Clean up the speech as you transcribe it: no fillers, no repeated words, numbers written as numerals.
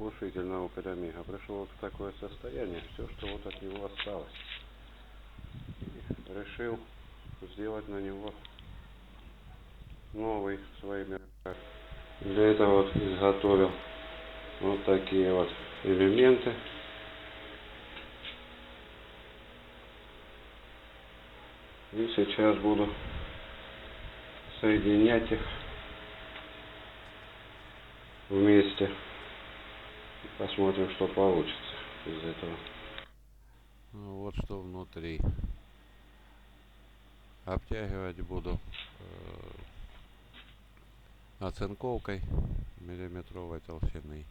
глушительного пирамида пришел вот в такое состояние, все, что вот от него осталось. И решил сделать на него новый своими руками. Для этого вот изготовил вот такие вот элементы. И сейчас буду соединять их вместе. Посмотрим, что получится из этого. Вот что внутри. Обтягивать буду оцинковкой миллиметровой толщины.